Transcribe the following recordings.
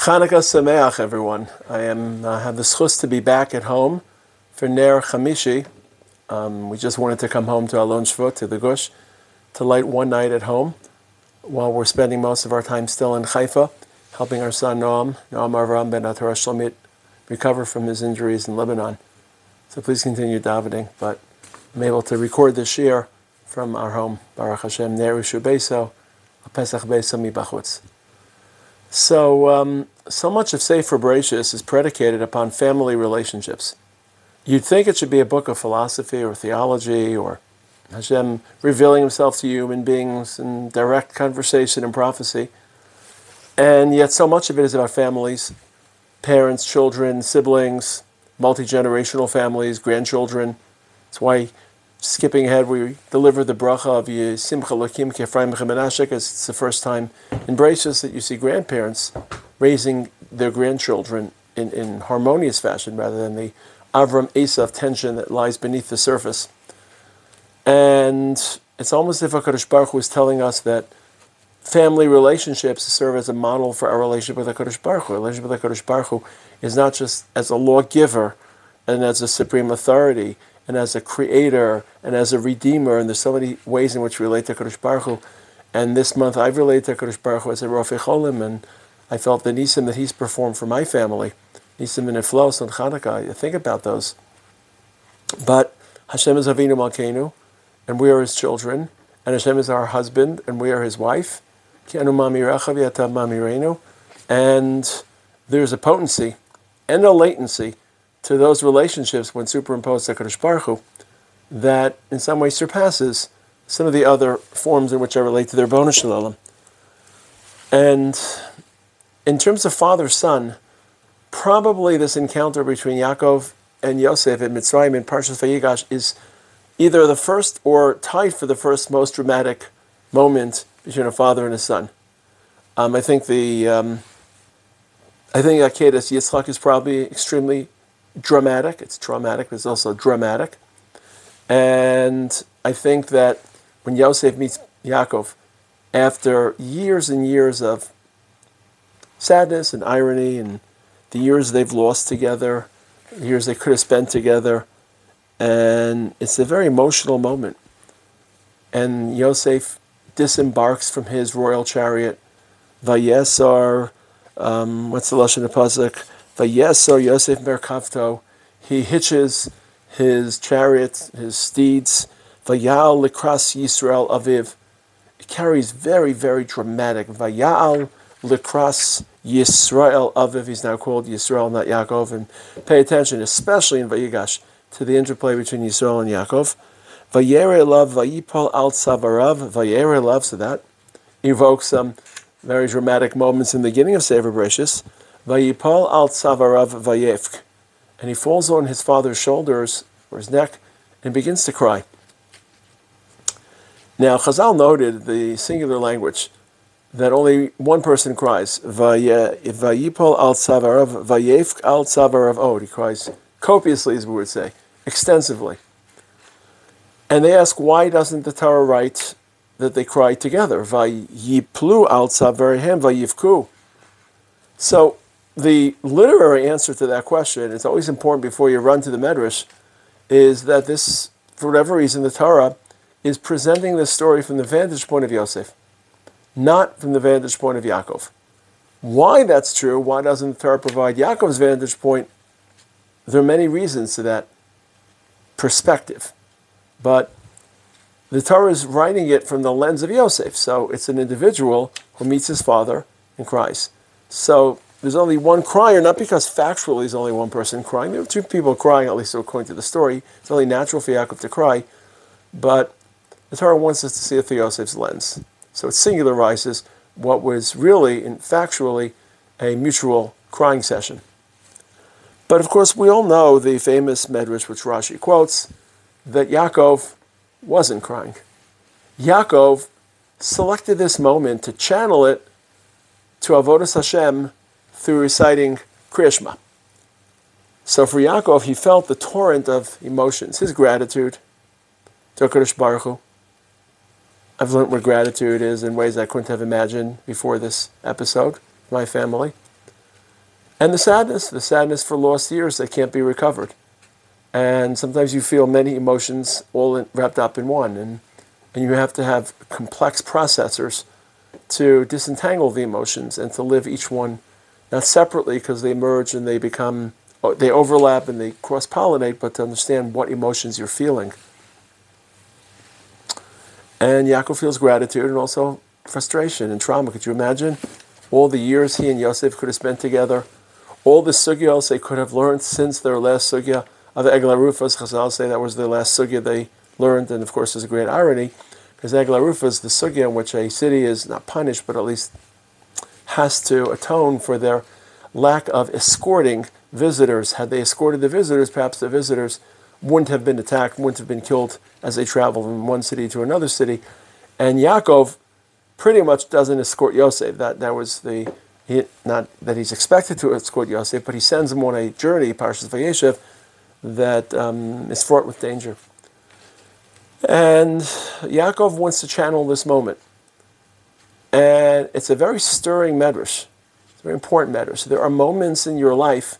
Chanukah Sameach, everyone. I have the schus to be back at home for Ner Chamishi. We just wanted to come home to Alon Shvut, to the Gush, to light one night at home while we're spending most of our time still in Haifa, helping our son Noam Avram ben Torah Shlomit, recover from his injuries in Lebanon. So please continue davening. But I'm able to record this year from our home, Baruch Hashem, Ner Ushu Beiso, Pesach Beiso Mi Bachutz. So much of Sefer Bereshis is predicated upon family relationships. You'd think it should be a book of philosophy or theology or Hashem revealing himself to human beings in direct conversation and prophecy. And yet so much of it is about families, parents, children, siblings, multi-generational families, grandchildren. That's why, skipping ahead, we deliver the bracha of Simcha Lokim Kefraim Menashe, because it's the first time in Bereshis that you see grandparents raising their grandchildren in harmonious fashion rather than the Avram Esav tension that lies beneath the surface. And it's almost as if HaKadosh Baruch Hu is telling us that family relationships serve as a model for our relationship with HaKadosh Baruch Hu. Our relationship with HaKadosh Baruch Hu is not just as a lawgiver and as a supreme authority and as a creator and as a redeemer, and there's so many ways in which we relate to HaKadosh Baruch Hu. And this month I've related to HaKadosh Baruch Hu as a Rofei Cholim, and I felt the nisim that he's performed for my family, nisim and Neflos and Chanukah. You think about those. But Hashem is Avinu Malkeinu, and we are his children, and Hashem is our husband, and we are his wife. And there's a potency and a latency to those relationships when superimposed to HaKadosh Baruch Hu that in some way surpasses some of the other forms in which I relate to their bonus shalom. And in terms of father-son, probably this encounter between Yaakov and Yosef in Mitzrayim in Parshas Vayigash is either the first or tied for the first most dramatic moment between a father and a son. I think Akedas Yitzchak is probably extremely dramatic. It's traumatic, but it's also dramatic. And I think that when Yosef meets Yaakov, after years and years of sadness and irony and the years they've lost together, the years they could have spent together, and it's a very emotional moment. And Yosef disembarks from his royal chariot. Vayesar, what's the lashon of pasuk? Vayesar Yosef merkavto. He hitches his chariot, his steeds. Vayal likras Yisrael aviv. It carries very, very dramatic. Vayal likras Yisrael aviv. He's now called Yisrael, not Yaakov. And pay attention, especially in Vayigash, to the interplay between Yisrael and Yaakov. Vayere love, vayipol al tzavarav, vayere love, so that evokes some very dramatic moments in the beginning of Sefer Bereshis. Vayipol al tzavarav vayefk. And he falls on his father's shoulders, or his neck, and begins to cry. Now, Chazal noted the singular language, that only one person cries. Vayipol al tzavarav vayefk al tzavarav od. He cries copiously, as we would say, extensively. And they ask, why doesn't the Torah write that they cried together? Vayiplu al tzavarihem vayivku. So the literary answer to that question, it's always important before you run to the Medrash, is that this, for whatever reason, the Torah is presenting this story from the vantage point of Yosef, not from the vantage point of Yaakov. Why that's true, why doesn't the Torah provide Yaakov's vantage point? There are many reasons to that perspective. But the Torah is writing it from the lens of Yosef. So it's an individual who meets his father and cries. So there's only one crier, not because factually there's only one person crying. There are two people crying, at least according to the story. It's only natural for Yaakov to cry. But the Torah wants us to see it through Yosef's lens. So it singularizes what was really and factually a mutual crying session. But of course, we all know the famous Medrash which Rashi quotes, that Yaakov wasn't crying. Yaakov selected this moment to channel it to Avodas Hashem through reciting Kriya Shema. So for Yaakov, he felt the torrent of emotions, his gratitude to HaKadosh Baruch Hu. I've learned what gratitude is in ways I couldn't have imagined before this episode, my family. And the sadness for lost years that can't be recovered. And sometimes you feel many emotions all wrapped up in one, and you have to have complex processors to disentangle the emotions and to live each one not separately because they merge and they overlap and they cross-pollinate, but to understand what emotions you're feeling. And Yaakov feels gratitude and also frustration and trauma. Could you imagine all the years he and Yosef could have spent together, all the sugyos they could have learned since their last sugya of Eglah Rufas? Chazal say that was the last sugya they learned, and of course there's a great irony, because Eglah Rufas is the sugya in which a city is not punished, but at least has to atone for their lack of escorting visitors. Had they escorted the visitors, perhaps the visitors wouldn't have been attacked, wouldn't have been killed as they traveled from one city to another city. And Yaakov pretty much doesn't escort Yosef. That was not that he's expected to escort Yosef, but he sends him on a journey, Parshas Vayeshev, that is fraught with danger. And Yaakov wants to channel this moment. And it's a very stirring medrash. It's a very important medrash. There are moments in your life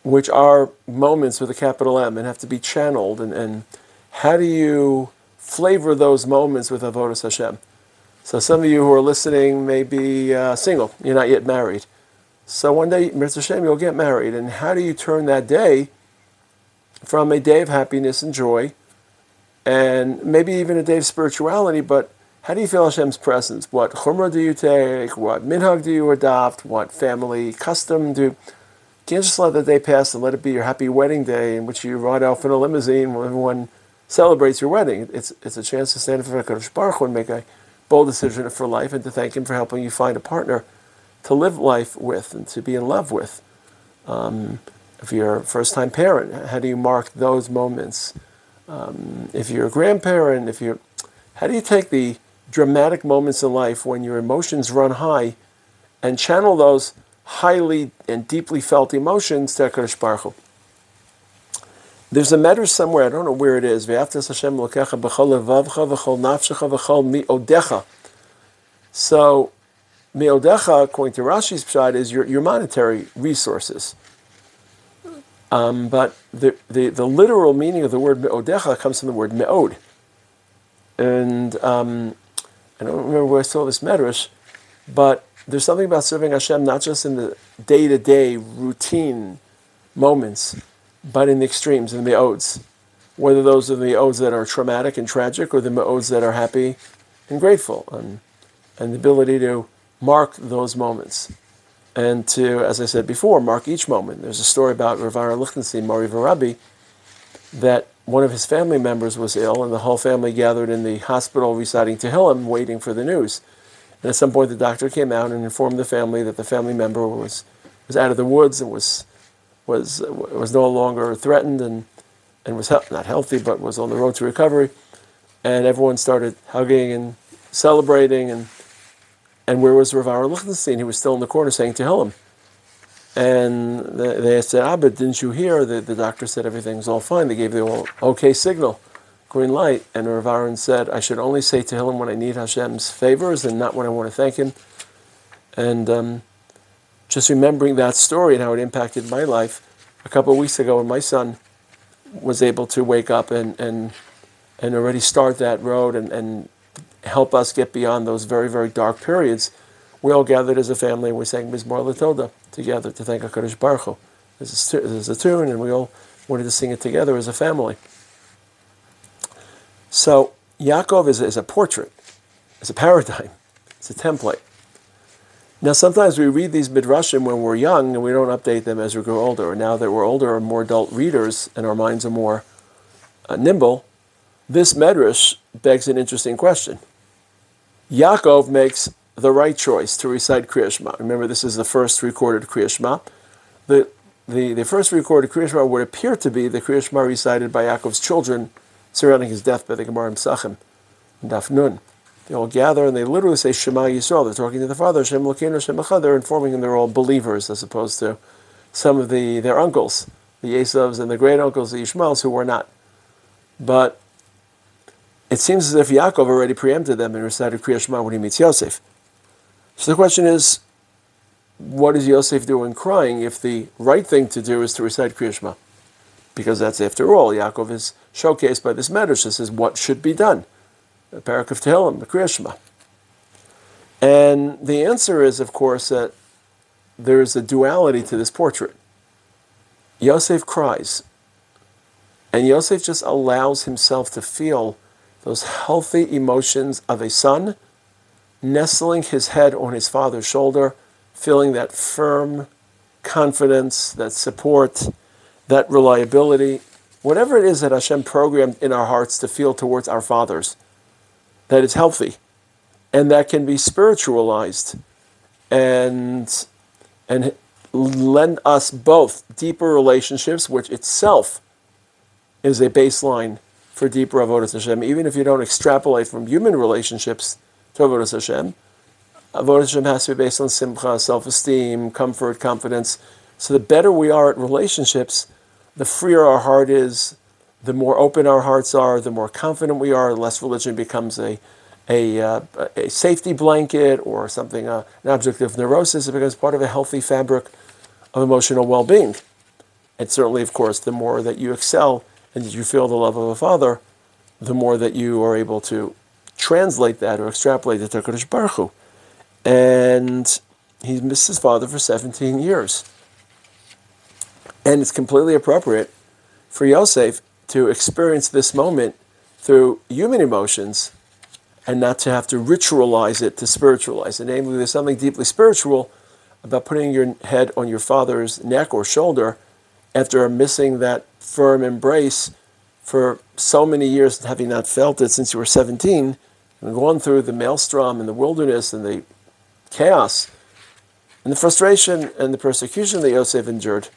which are moments with a capital M and have to be channeled. And how do you flavor those moments with Avodas Hashem? So some of you who are listening may be single. You're not yet married. So one day, Mitzvah Hashem, you'll get married. And how do you turn that day from a day of happiness and joy, and maybe even a day of spirituality, but how do you feel Hashem's presence? What chumrah do you take? What minhag do you adopt? What family custom do you can't just let the day pass and let it be your happy wedding day in which you ride off in a limousine when everyone celebrates your wedding. It's a chance to stand for HaKadosh Baruch Hu and make a bold decision for life and to thank Him for helping you find a partner to live life with and to be in love with. If you're a first-time parent, how do you mark those moments? If you're a grandparent, how do you take the dramatic moments in life when your emotions run high and channel those highly and deeply felt emotions to HaKadosh Baruch Hu? There's a medrash somewhere, I don't know where it is. So, mi'odecha, according to Rashi's pshat, is your monetary resources. But the literal meaning of the word mi'odecha comes from the word me'od. And I don't remember where I saw this medrash, but there's something about serving Hashem not just in the day-to-day routine moments, but in the extremes, in the me'ods. Whether those are the me'ods that are traumatic and tragic or the me'ods that are happy and grateful. And the ability to mark those moments. And to, as I said before, mark each moment. There's a story about Rav Lichtenstein, Mori Rabbi, that one of his family members was ill, and the whole family gathered in the hospital reciting Tehillim, waiting for the news. And at some point, the doctor came out and informed the family that the family member was out of the woods and was no longer threatened and was not healthy, but was on the road to recovery. And everyone started hugging and celebrating. And where was Rav Lichtenstein? He was still in the corner saying Tehillim. And they said, but didn't you hear? The doctor said everything's all fine. They gave the okay signal, green light. And Rav Aaron said, I should only say Tehillim when I need Hashem's favors and not when I want to thank Him. And just remembering that story and how it impacted my life, a couple of weeks ago when my son was able to wake up and already start that road and help us get beyond those very, very dark periods, we all gathered as a family and we sang Mizmor L'Toda together to thank HaKadosh Baruch Hu. There's a tune and we all wanted to sing it together as a family. So Yaakov is a portrait, it's a paradigm, it's a template. Now sometimes we read these midrashim when we're young and we don't update them as we grow older. Now that we're older and more adult readers and our minds are more nimble, this medrash begs an interesting question. Yaakov makes the right choice to recite Kriya Shema. Remember, this is the first recorded Kriya Shema. The first recorded Kriya Shema would appear to be the Kriya Shema recited by Yaakov's children surrounding his deathbed, the Gemara Pesachim, and Daf Nun. They all gather and they literally say Shema Yisrael. They're talking to the Father, Hashem Elokeinu, Hashem Echad. They're informing him they're all believers as opposed to some of their uncles, the Esavs and the great uncles, the Ishmaels, who were not. But it seems as if Yaakov already preempted them and recited Kriya Shema when he meets Yosef. So the question is, what is Yosef doing crying if the right thing to do is to recite Kriya Shema? Because that's, after all, Yaakov is showcased by this medrash. This is what should be done. The parak of Tehillim, the Kriya Shema. And the answer is, of course, that there is a duality to this portrait. Yosef cries, and Yosef just allows himself to feel those healthy emotions of a son, nestling his head on his father's shoulder, feeling that firm confidence, that support, that reliability, whatever it is that Hashem programmed in our hearts to feel towards our fathers, that is healthy, and that can be spiritualized and lend us both deeper relationships, which itself is a baseline for deeper avodas Hashem. Even if you don't extrapolate from human relationships to avodas Hashem, avodas Hashem has to be based on simcha, self-esteem, comfort, confidence. So the better we are at relationships, the freer our heart is, the more open our hearts are, the more confident we are, the less religion becomes a safety blanket or something, an object of neurosis. It becomes part of a healthy fabric of emotional well-being. And certainly, of course, the more that you excel and that you feel the love of a father, the more that you are able to translate that or extrapolate it to HaKadosh Baruch Hu. And he missed his father for 17 years. And it's completely appropriate for Yosef to experience this moment through human emotions and not to have to ritualize it to spiritualize it. Namely, there's something deeply spiritual about putting your head on your father's neck or shoulder after missing that firm embrace for so many years and having not felt it since you were 17, and gone through the maelstrom and the wilderness and the chaos and the frustration and the persecution that Yosef endured,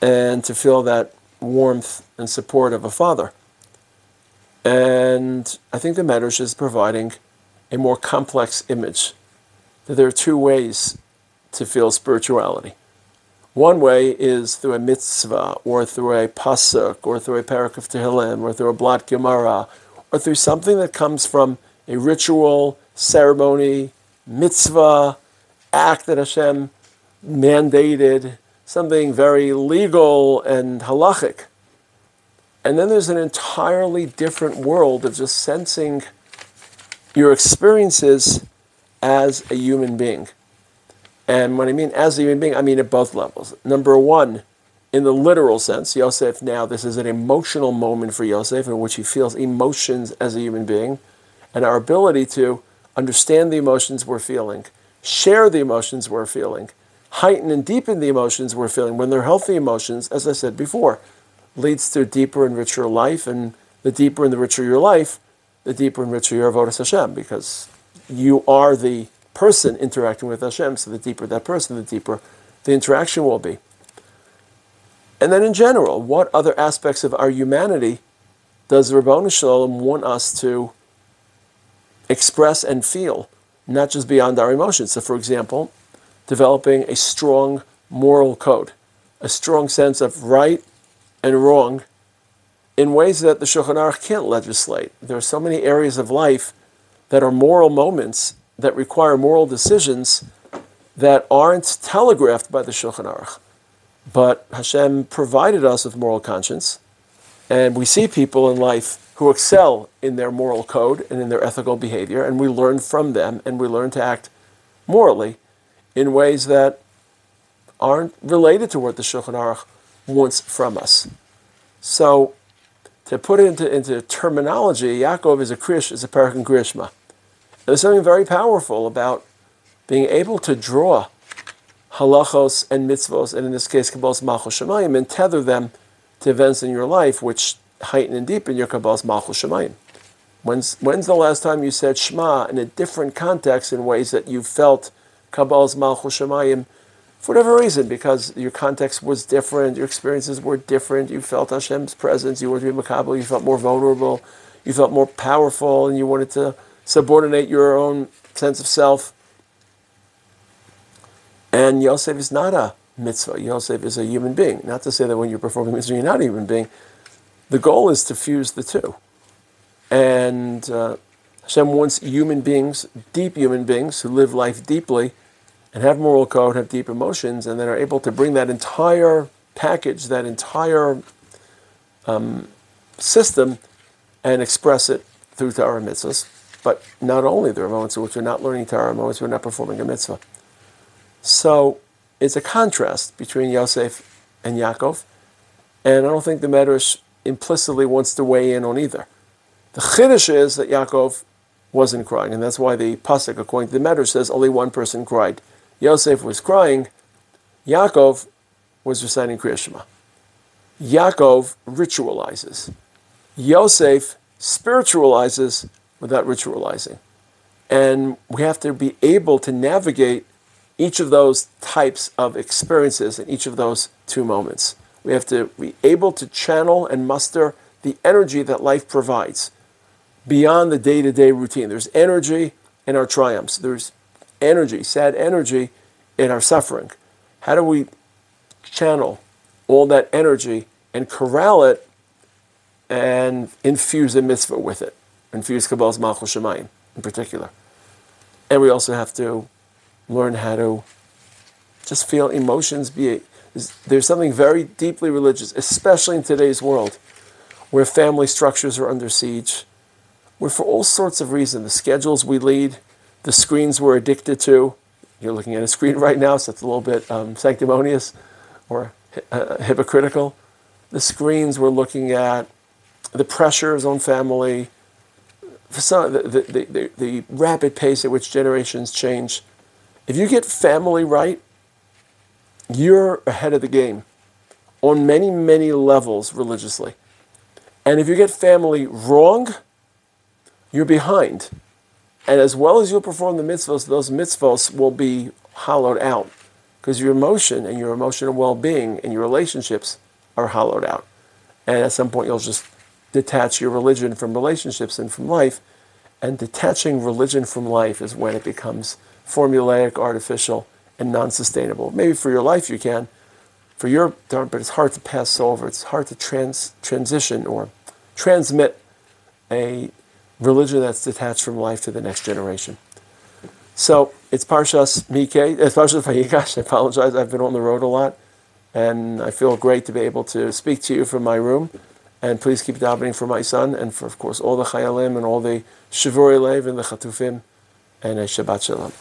and to feel that warmth and support of a father. And I think the Medrash is providing a more complex image, that there are two ways to feel spirituality. One way is through a mitzvah, or through a pasuk, or through a parak of Tehillim, or through a blot Gemara, or through something that comes from a ritual, ceremony, mitzvah, act that Hashem mandated, something very legal and halachic. And then there's an entirely different world of just sensing your experiences as a human being. And when I mean as a human being, I mean at both levels. Number one, in the literal sense, Yosef now, this is an emotional moment for Yosef in which he feels emotions as a human being, and our ability to understand the emotions we're feeling, share the emotions we're feeling, heighten and deepen the emotions we're feeling when they're healthy emotions, as I said before, leads to a deeper and richer life, and the deeper and the richer your life, the deeper and richer your avodas Hashem, because you are the person interacting with Hashem, so the deeper that person, the deeper the interaction will be. And then in general, what other aspects of our humanity does the Ribono Shel Olam want us to express and feel, not just beyond our emotions? So for example, developing a strong moral code, a strong sense of right and wrong in ways that the Shulchan Aruch can't legislate. There are so many areas of life that are moral moments that require moral decisions that aren't telegraphed by the Shulchan Aruch. But Hashem provided us with moral conscience, and we see people in life who excel in their moral code and in their ethical behavior, and we learn from them, and we learn to act morally in ways that aren't related to what the Shulchan Aruch wants from us. So, to put it into terminology, Yaakov is a parak in Kriya Shema. There's something very powerful about being able to draw halachos and mitzvos, and in this case, Kabbalas Malchus Shemayim, and tether them to events in your life which heighten and deepen your Kabbalas Malchus Shemayim. When's the last time you said Shema in a different context in ways that you felt Kabbalas Malchus Shemayim for whatever reason, because your context was different, your experiences were different, you felt Hashem's presence, you wanted to be makabel, you felt more vulnerable, you felt more powerful, and you wanted to subordinate your own sense of self. And Yosef is not a mitzvah. Yosef is a human being. Not to say that when you perform a mitzvah, you're not a human being. The goal is to fuse the two. And Hashem wants human beings, deep human beings, who live life deeply and have moral code, have deep emotions, and then are able to bring that entire package, that entire system, and express it through Torah and mitzvahs. But not only, there are moments in which we're not learning Torah, moments we're not performing a mitzvah. So it's a contrast between Yosef and Yaakov, and I don't think the Medrash implicitly wants to weigh in on either. The Chiddush is that Yaakov wasn't crying, and that's why the pasuk, according to the Medrash, says only one person cried. Yosef was crying. Yaakov was reciting Kriya Shema. Yaakov ritualizes. Yosef spiritualizes without ritualizing. And we have to be able to navigate each of those types of experiences in each of those two moments. We have to be able to channel and muster the energy that life provides beyond the day-to-day routine. There's energy in our triumphs. There's energy, sad energy, in our suffering. How do we channel all that energy and corral it and infuse a mitzvah with it? Infuse Kabbalah's Malchus Shemayim in particular. And we also have to learn how to just feel emotions. There's something very deeply religious, especially in today's world, where family structures are under siege, where for all sorts of reasons, the schedules we lead, the screens we're addicted to. You're looking at a screen right now, so it's a little bit sanctimonious or hypocritical. The screens we're looking at, the pressures on family, for some, the rapid pace at which generations change. If you get family right, you're ahead of the game on many, many levels religiously. And if you get family wrong, you're behind. And as well as you'll perform the mitzvahs, those mitzvahs will be hollowed out because your emotion and your emotional well-being and your relationships are hollowed out. And at some point, you'll just detach your religion from relationships and from life. And detaching religion from life is when it becomes formulaic, artificial, and non-sustainable. Maybe for your life you can, for your dharma, but it's hard to pass over. It's hard to transition or transmit a religion that's detached from life to the next generation. So it's Parshas Mikei, it's Parshas Vayigash. I apologize, I've been on the road a lot, and I feel great to be able to speak to you from my room. And please keep davening for my son, and for, of course, all the Chayalim and all the Shivurei Lev and the Chatufim, and a Shabbat Shalom.